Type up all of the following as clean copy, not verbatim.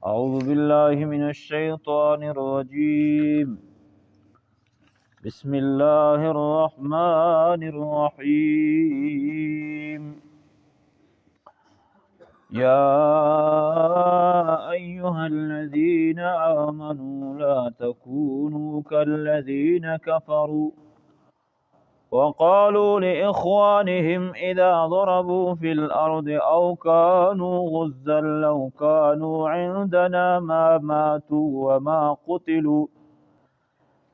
أعوذ بالله من الشيطان الرجيم. بسم الله الرحمن الرحيم. يا أيها الذين آمنوا لا تكونوا كالذين كفروا وقالوا لإخوانهم إذا ضربوا في الأرض أو كانوا غزا لو كانوا عندنا ما ماتوا وما قتلوا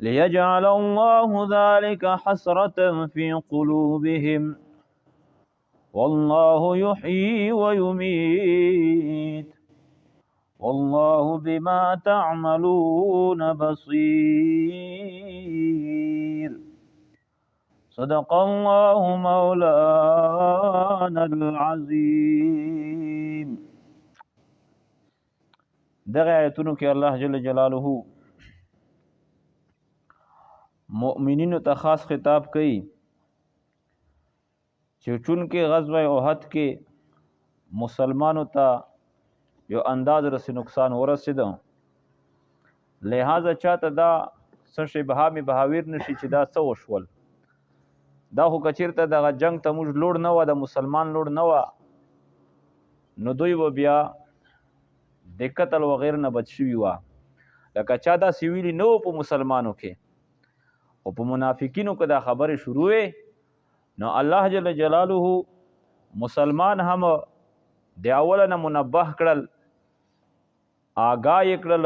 ليجعل الله ذلك حسرة في قلوبهم والله يحيي ويميت والله بما تعملون بصير. صدق الله مولانا العظیم. دغه آیتونو کې الله جل جلاله مؤمنینو ته خاص خطاب کوي چې چون کې غزوه احد کې مسلمانو ته یو انداز رسې نقصان ورسېده، لہذا چاته دا څه شی بهامي بهاویر نشي چې دا څه وشول. دا خو کچیرته دغه جنگ ته موږ لوړ نه وه، د مسلمان لوړ نه وه، نو دوی به بیا د قتل وغیر نه بچ شوي وه. لکه چا داسې ویلي نه و په مسلمانو کې، خو په منافقینو کې دا خبرې شروع وې، نو الله جل جلاله مسلمان هم د اوله نه منبه کړل، آګاه یې کړل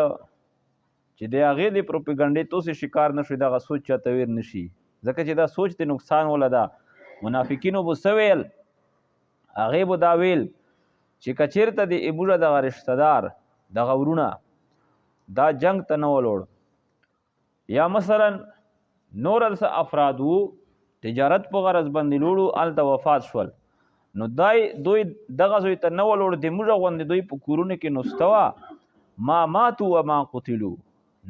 چې د هغې د پروپیګنډې توسې شکار نه شوي، دغه سوچ چاته ویر نه شي، ځکه چې دا سوچ د نقصان وله ده. منافقینو به څه ویل؟ هغې به دا ویل چې که چېرته د موږه دغه رشته دار دغه ورونه دا جنگ ته نه ولوړ، یا مثلا نور څه افراد وو تجارت په غرض باندې لوړو هلته وفات شول، نو دوی دغه ځای ته نه ولوړ، د موږه غوندې دوی په کورونو کې نسته وه، ما ماتو و ما قتلو،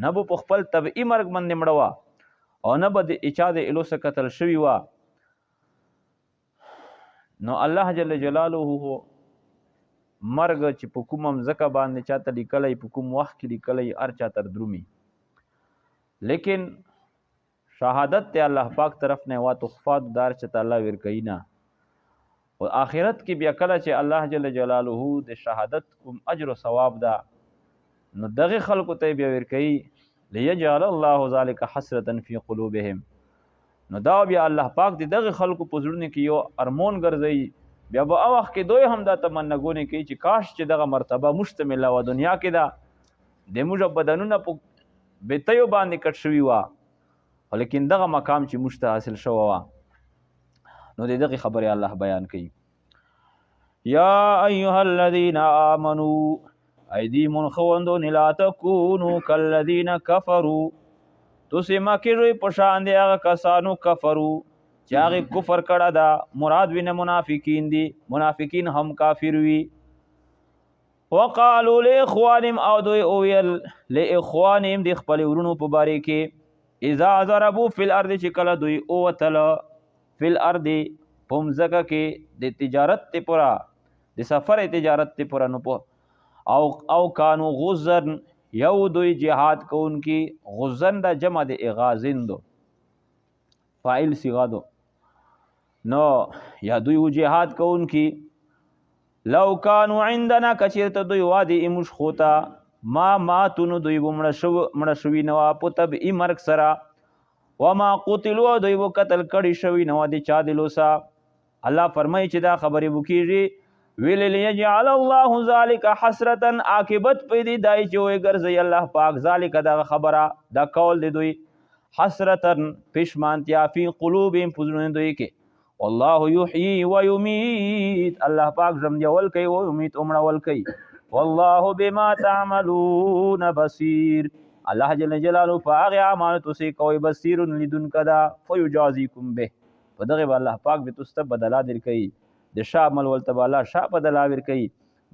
نه به په خپل طبعي مرګ باندې مړه وه او نه به د اچا د ایلو څخه قتل شوي وه. نو الله جل جلاله مرګ چې په کوم مځکه باندې چاته لیکلی، په کوم وخت کې لیکلی، هر چا تر درومي، لیکن شهادت ته الله پاک طرف نه وا تخفات دار چته الله ورکوي نه. او آخرت کې بیا کله چې الله جل جلاله د شهادت کوم اجر و ثواب ده، نو دغه خلکو ته بیا ورکوي لیجعل الله ذلک حسرة فی قلوبهم. نو دا بیا الله پاک د دغه خلکو په زړونو کې یو ارمون ګرځوي، بیا به هغه وخت کې دوی هم دا تمناګونې کوي چې کاش چې دغه مرتبه موږ ته میلاوه، دنیا کې ده د موږ بدنونه په بیتیو باندې کټ شوي وه، لیکن دغه مقام چې موږ ته حاصل شوی وه. نو د دغې خبرې الله بیان کوي. یا ایها الذین آمنوا ایدیمون خوندون لا تکونو کالذین کفروا، تاسې مه کېږئ په شان د هغه کسانو کفرو چې هغې کفر کړه ده. مراد وینه منافقین دي، منافقین هم کافر وي. وقالو لاخوانهم، او دوی وویل لاخوانهم د خپلې ورونو په باره کې، اذا ضربو فی الارض چې کله دوی ووتله فی الارض په مځکه کې د تجارت ته پوره، د سفر تجارت ته پوره، نو او کانو غزن، یو دوی جهاد کوونکي، غزن دا جمع د اغازن دو، فاعل صیغه دو، نو یا دوی و جهاد کوونکي، لو کانو عندنا کچیرته دوی وادي ایموش خوتا، ما ماتونو دوی به مړه شوي نه وه په طبعي مرګ سره، وما قتلو دوی به قتل کړي شوي نه وه د چا د لوسه. الله فرمایي چې دا خبرې به کېږي، ویل لیجعل الله ذلک حسرة، عاقبت په دې دای چې وګرځوي الله پاک ذلک دغه خبره، دا قول د دوی، حسرة پښمانتیا، فی قلوبهم په زړونو دوی کې، والله یحیی و یمیت، الله پاک ژوندول کوي او یمیت مړول کوي، والله بما تعملون بصیر، الله جل جلاله په هغې اعمالو تاسې کوئ بصیر لیدونکی ده، فیجازیکم به، په دغې به الله پاک به تاسو ته بدله درکوي، د ښه عمل ولته به الله ښه بدله ورکوي،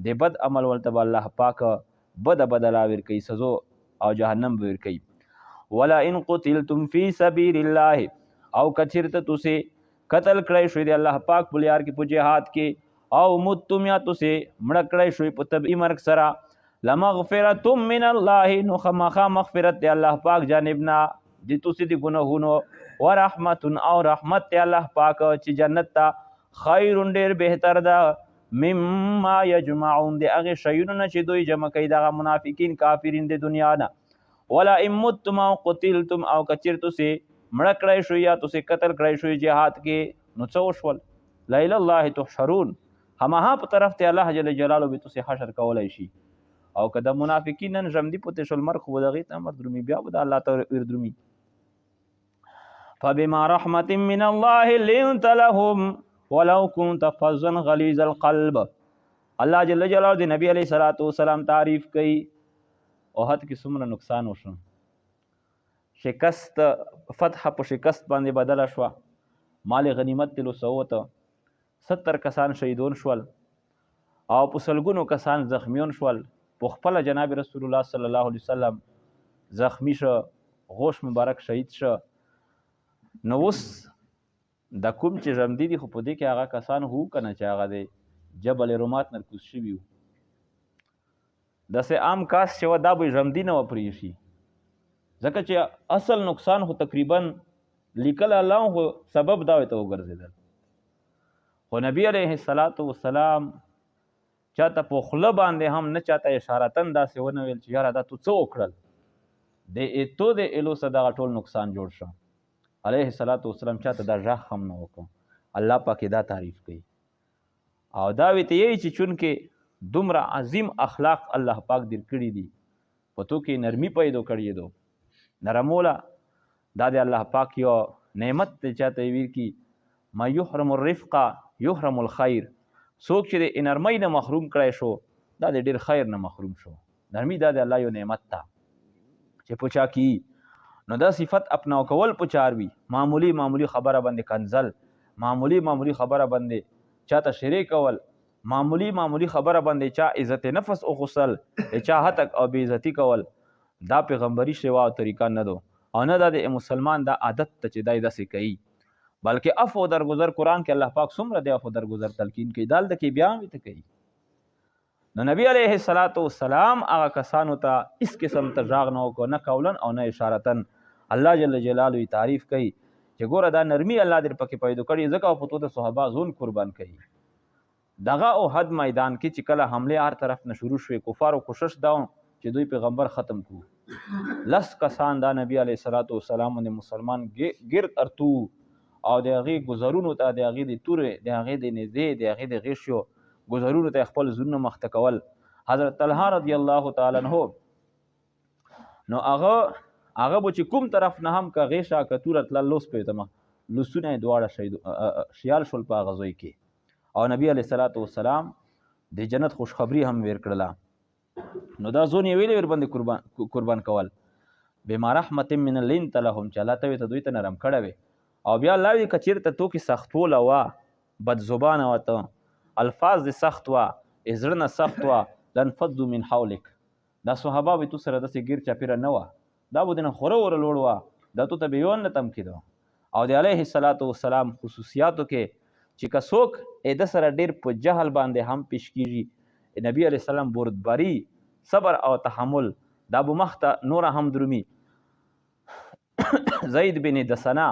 د بد عمل ولته به الله پاک بده بدله ورکوي، سزو او جهنم به ورکوي. ولئن قتلتم فی سبیل الله، او کچیرته تاسې قتل کړی شوي د الله پاک په لار کې په جهاد کې، او متم یا تاسې مړه کړی شوي په طبعي مرګ سره، لمغفرت من الله، نو خامخا مغفرت دی الله پاک جانبنا د توسی دی گناهونو، ورحمت او رحمت دی الله پاک چې جنت ته خیر ډیر بهتر ده مما یجمعون دی هغه شیونو نه چې دوی جمع کوي دغه منافقین کافرین د دنیا نه. ولا امتم او قتلتم او کچرتو سي مړه کړی شو یا تاسې قتل کړی شو جهاد کې نو څه وشول؟ لا اله الله تحشرون، هماها په طرف ته الله جل جلاله به تاسې حشر کولی شي. او که د منافقین نن ژمدي پوتې شول مر خو به د هغې ته امر درومي، بیا به د الله ته وردرومي. فبما رحمة من الله لنت لهم ولو كنت فظا غلیظ القلب. الله جل جلاله د نبی علیه الصلاۃ والسلام تعریف کوي احد کې څومره نقصان وشو، شکست فتح په شکست باندې بدله شوه، مال غنیمت تلو سوته، 70 کسان شهیدون شول او په سلګونو کسان زخمیون شول. په خپله جناب رسول الله صلی الله علیه وسلم زخمی شه، غوش مبارک شهید شه. نو اوس د کوم چې ژمدي دي خو په دې کې هغه کسان هو که نه چې هغه د جبل رومات نه کوز شوي وو، داسې عام کاس چې وه دا به ژمدي نه وه پرېښي، ځکه چې اصل نقصان خو تقریبا لیکل الله خو سبب دا ورته وګرځېدل. خو نبی علیه الصلاۃ والسلام چاته په خوله باندې هم نه چاته اشارتن داسې ونه ویل چې یاره دا تو څه وکړل، د ایتو د ایلو سه دغه ټول نقصان جوړ شه. علیه الصلاۃ والسلام چاته دا غږ هم نه وکړ. الله پاک دا تعریف کوي او دا ورته یی چې چونکې دومره عظیم اخلاق الله پاک در کړي دي، په تو کې نرمي پیدا کړی دو، نرموله دا د الله پاک یو نعمت دی. چاته ویل کی ما یحرم الرفق یحرم الخیر، څوک چې د نرمۍ نه محروم کړی شو دا د ډېر خیر نه محروم شو. نرمي دا د الله یو نعمت ده چې په چا کې نو دا صفت اپناو کول په چار وي. معمولی خبره باندې کنزل، معمولی خبره باندې چاته شریک کول، معمولی خبره باندې چا عزت نفس او غسل، چا هتک او بے عزتی کول، دا پیغمبري شیوا او طریقه نه دو او نه دا د مسلمان دا عادت ته چې دای داسې کوي. بلکې عفو درگذر قرآن کې الله پاک څومره دی عفو درگذر تلقین کوي، دال د کې بیا هم ته کوي. نو نبی علیه الصلاۃ والسلام هغه کسانو ته اس قسم ته غږ نه وکړو، نه قولا او نه اشارتن. الله جل جلاله تعریف کوي چې ګوره دا نرمي الله در پکې پیدا کړي، ځکه په تو د صحابه زون قربان کوي. دغه احد میدان کې چې کله حمله هر طرف نه شروع شوې، کفارو کوشش دا چې دوی پیغمبر ختم کړو. 10 کسان دا نبی علیه الصلاۃ والسلام باندې مسلمان ګرد ارتو او د هغې گذرونو ته د هغې د تورې، د هغې د نیزې، د هغې د غیشو گذرونو ته خپل زړونه مخته کول. حضرت طلحه رضی الله تعالی عنہ نو هغه به چې کوم طرف نه هم که غیشه که توره تلل لوس پوهېدمه لوسونه یې دواړه شیال شول په هغه ځای کې. او نبی علیه الصلاۃ والسلام د جنت خوشخبري هم ویر کړله. نو دا زون یې ویلې ورباندې قربان کول بما رحمت من لنت لهم، چې الله ته دوی ته نرم کړی وي. او بیا الله وی کچیرته تو کې سختوله وه، بد زبانه وه، ته الفاظ د سخت وه، زړه نه سخت وه، لنفضوا من حولک، دا صحابه به تو سره داسې ګیر چاپیره نه وه، دا به دنه خوره وره لوړ وه، دا تو ته به یون نه تم کېده. او د علیه الصلاۃ والسلام خصوصیاتو کې چې که څوک د سره ډېر په جهل باندې هم پیش کېږي، نبی علیه السلام بردباري، صبر او تحمل دا به مخته نوره هم درومي. زید بن دسنه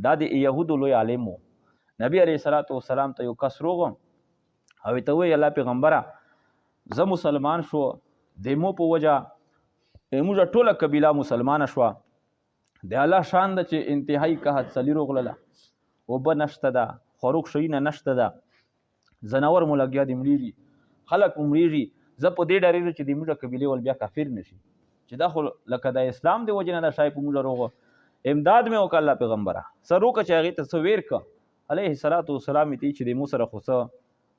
دا د یهودو لوی عالم و. نبی علیه الصلاۃ والسلام ته یو کس روغ او ته وی الله پیغمبره زه مسلمان شو، د مو په وجه موږ ټوله قبیله مسلمانه شوه، د الله شان ده چې انتهایی قحط سلی روغلله، اوبه نشته ده، خوروک شیونه نشته ده، ځناور مو لګیا دي مړېږي، خلک مو مړېږي. زه په دې ډارېږم چې د موږ قبیلې ول بیا کافر نشي، چې دا خو لکه د اسلام د وجې نه ده شاید په موږ روغه. امداد مې وکړه الله پیغمبره، څه روکه چې هغې ته څه ویر که. علیه الصلاۃ والسلام یې چې د مو سره خو څه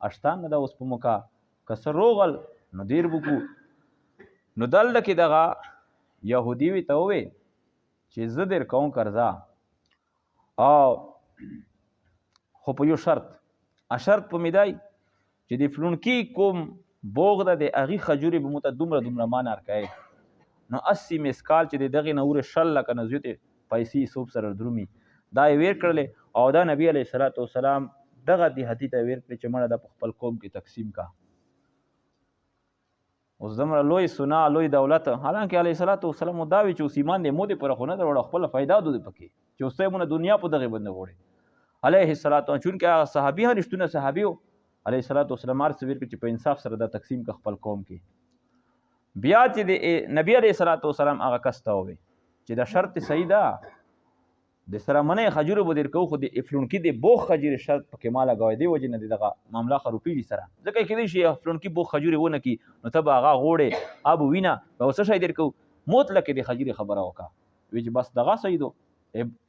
اشتان نه ده اوس په موکه، که څه روغل نو دیر بکو. نو دلته کې دغه یهودي وي ته ووی چې زه در کوم قرضه، او خو په یو شرط، شرط په مې دی چې د فلونکي کوم بوغ ده د هغې خجورې به مو ته دومره ما نارکوې. نو 80 مسکال چې د دغې نه وروسته 100 لکه نه زیاتې پیسې صوب سره درومي، دا یې ویر کړلې. او دا نبی علیه الصلاۃ والسلام دغه دیهاتي ته ویر کړې چې مړه دا په خپل قوم کې تقسیم کا. اوس دومره لوی سنا لوی دولت، حالانکه علیه الصلاۃ والسلام دا وی چې اوس ایمان دی مودې پر خو نه دروړه، خپل فایده دو پکې چې اوس ته مونږ دنیا په دغه باندې وړي علیه الصلاۃ، چونکه هغه صحابي هم رښتونه صحابي وو علیه الصلاۃ والسلام هر څه ویل چې په انصاف سره دا تقسیم ک خپل قوم کې. بیا چې د نبی علیه الصلاۃ والسلام هغه کس ته ووی چې دا شرط صحیح ده د سره منې خجورو به درکو، خو د افلونکي د بوخ خجورې شرط پکې ما لګوی دی وجې نه د دغه معامله خروپېږي سره، ځکه کېدای شي افلونکي بوخ خجورې ونه کړي نو ته به هغه غوړې اب وینه به څه شی درکو مطلق د خجورې خبره وکړه وی چې بس دغه صحیح دو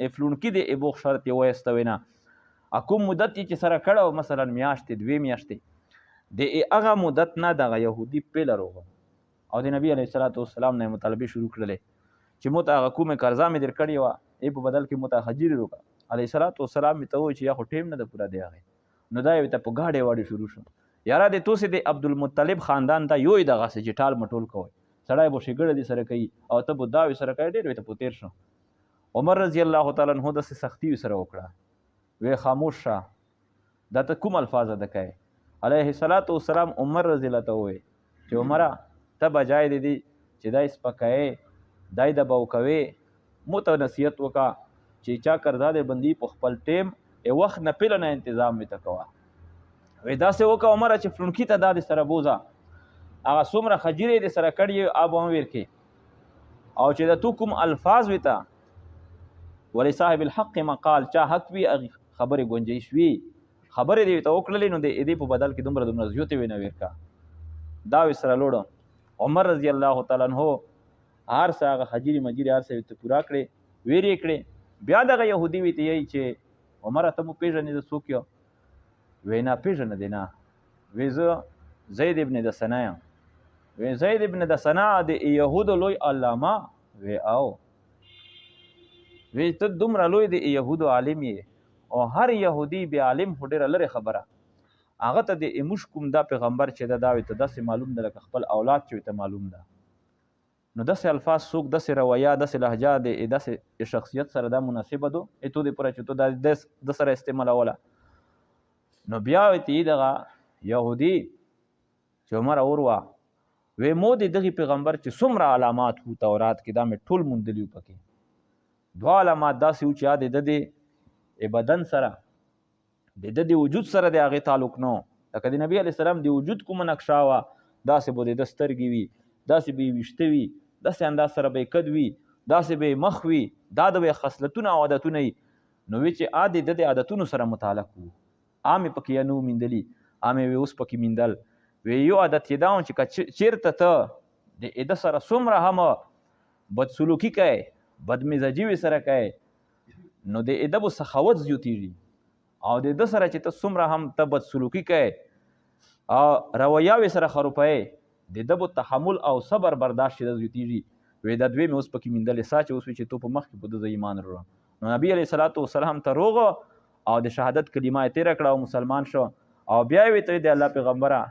افلونکي د بوخ شرط یې وایسته وینه کوم مدت چې سره کړه مثلا میاشتې 2 میاشتې د هغه مدت نه دغه یهودي پیله روغه او د نبی علیه الصلاۃ والسلام نه مطالبه شروع کړلې چې مو ته هغه کومه قرضه مې در کړې وه په بدل کې مو ته خجیرې روکه علیه الصلاۃ والسلام مې ته ووایي چې یا خو ټیم نه ده پوره دی هغې نو دا یې ورته په ګاډې واډې شروع شو یاره د توسې د عبدالمطلب خاندان ته یو یې دغسې چې ټال مټول کوئ سړی به ښېګړه دې سره کوي او ته به دا وې سره کوې ډېر ورته په تېر شو. عمر رضی الله تعالی عنه داسې سختي سره وکړه وی خاموش شه دا ته کوم الفاظ ادا کوې علیه الصلاۃ والسلام عمر رضی الله ته ووایي چې عمره ته بجای د دې چې دا سپکوې دای د به وکوې مو ته نصیحت وکړه چې چا قرضه د بندي په خپل ټیم وخت نه پیله نه انتظام مې ته کوه وی داسې وکړه عمره چې فلونکي ته دا د سره بوځه هغه څومره خجیرې د سره کړي آب هم ورکې او چې د تو کوم الفاظ وي ته ولی صاحب الحق مقال چا حق وي خبرې گنجایش وي خبرې دې ته وکړلې نو د دې په بدل کې دومره زیاتې وي نه ورکا دا وی سره لوړو عمر رضی الله تعالی عنہ هر څه هغه حجیرې مجیرې هر څه ته پورا کړې ویرې کړې بیا دغه یهودي وی ته یی چې عمر ته مو پیژنې د څوک یو وی نه پیژنه دی نه وی زه زید ابن دسنه یم وی زید ابن دسنه د یهودو لوی علامه وی او وی ته دومره لوی د یهودو عالم یې او هر یهودي بیا عالم خو ډېره لرې خبره هغه ته د موږ کوم دا پیغمبر چې دا وی ته داسې معلوم ده لکه خپل اولاد چې ته معلوم ده نو داسې الفاظ څوک داسې رویه داسې لهجه د داسې شخصیت سره دا مناسبه دو تو دې پوره چې تو د سره استعمالوله نو بیا ورته دغه یهودي چې عمر وروه وی مو د دغه پیغمبر چې څومره علامات وو تورات کې دا مې ټول موندلي وو پکې دوه علامات داسې وو چې د د بدن سره د د وجود سره د هغې تعلق نه لکه د نبي علیه السلام د وجود کومه نقشه وه داسې به د سترګې وي داسې به یې ویښته وي داسې انداز سره به یې قد وي داسې به یې مخ وي دا د به خصلتونه او عادتونه وي نو وی چې د عادتونو سره متعلق وو عامې پکې یا نو میندلي عامې وی اوس پکې میندل وی یو عادت یې دا و چې که چېرته ته د ده سره څومره هم بدسلوکي کوې بدمزاجي وي سره کوې نو د ادب و سخاوت زیاتېږي او د ده سره چې ته څومره هم ته بدسلوکي کوې او رویه وې سره خروپوې د ده به تحمل او صبر برداشت چې ده زیاتېږي وی دا دوی مې اوس پکې میندلې سا چې اوس وي چې تو په مخکې په ده زه ایمان وروړم نو نبي علیه الصلاۃ والسلام ته روغ او د شهادت کلمه یې تېره کړه او مسلمان شو او بیا یې ورته د الله پیغمبره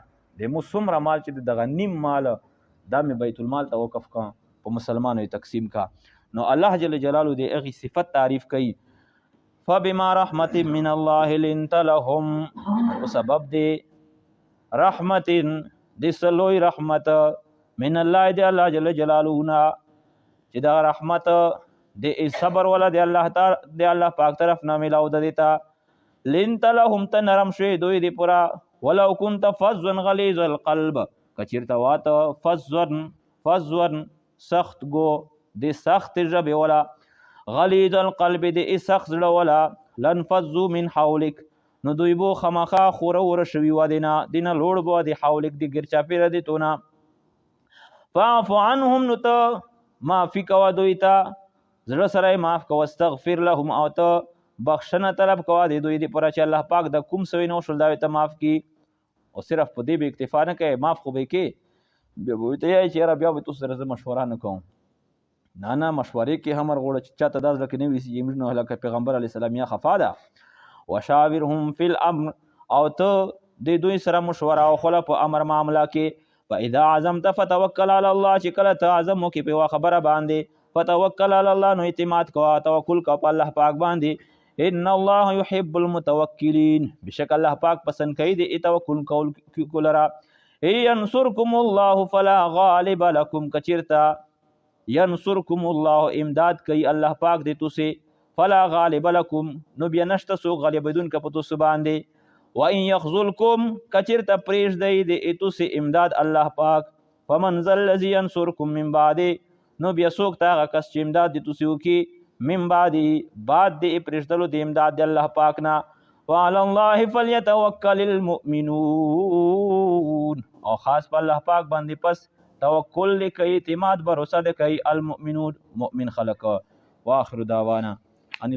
د مو څومره مال چې دغه نیم مال دا مې بیت المال ته وقف کړه په مسلمانو یې تقسیم کا نو الله جل جلاله د هغې صفت تعریف کوي فبما رحمت من الله لنت لهم په سبب د رحمت د سلوی رحمت من الله د الله جل جلاله نه چې دا رحمت د صبر ولا د الله پاک طرف نه ملاو د دیتا لنت لهم ته نرم شوی دوی دی پورا ولو كنت فظا غلیظ القلب کچیرته واته فظا سخت گو د سخت ژبې ولا غلیظ القلب د سخت زړه ولا لنفضوا من حولک نو دوی بو خامخا خوره وره شوي وه دینه لوړ به د حولک د ګرچاپېره د تونه فاعف عنهم نو ته معافي کوه دوی ته زړه سره یې معاف کوه استغفر لهم او ته بخښنه طلب کوه د دوی دپاره چې الله پاک د کوم څه نه وشول دا یې ته معاف کړي او صرف په دې به اکتفا نه کوې معاف خو به یې کې بیا به ورته یایې چې یاره بیا به تو سره زه مشوره نه کوم نه مشورې کې هم ورغوړه چې چاته دا زړه کې نه وي چې موږ نو لکه پیغمبر علیه السلام یا خفا ده وشاورهم فی الامر او ته د دوی سره مشوره او خوله په امر معامله کې فاذا عزمت فتوکل علی الله چې کله ته عزم وکړې په یوه خبره باندې فتوکل علی الله نو اعتماد کوه توکل کوه په الله پاک باندې ان الله يحب المتوکلین بشک الله پاک پسند کوي د توکل کول را ینصرکم الله فلا غالب لکم کچرتا ینصرکم الله امداد کوي الله پاک دې تاسو فلا غالب لکم نو بیا نشته سو غالبیدون که په تاسو باندې و ان یخذلکم کچرتا پریږدئ دې تاسو امداد الله پاک فمن ذا الذی ینصرکم من بعد نو بیا څوک ته هغه کس چې امداد دې تاسو وکړي من بعد دې پریږدلو د امداد د الله پاک نه وعلى الله فليتوكل المؤمنون او خاص په الله پاک باندې پس توکل دې کوي اعتماد بروسه دې کوي المؤمنون مؤمن خلق واخر دعوانا ان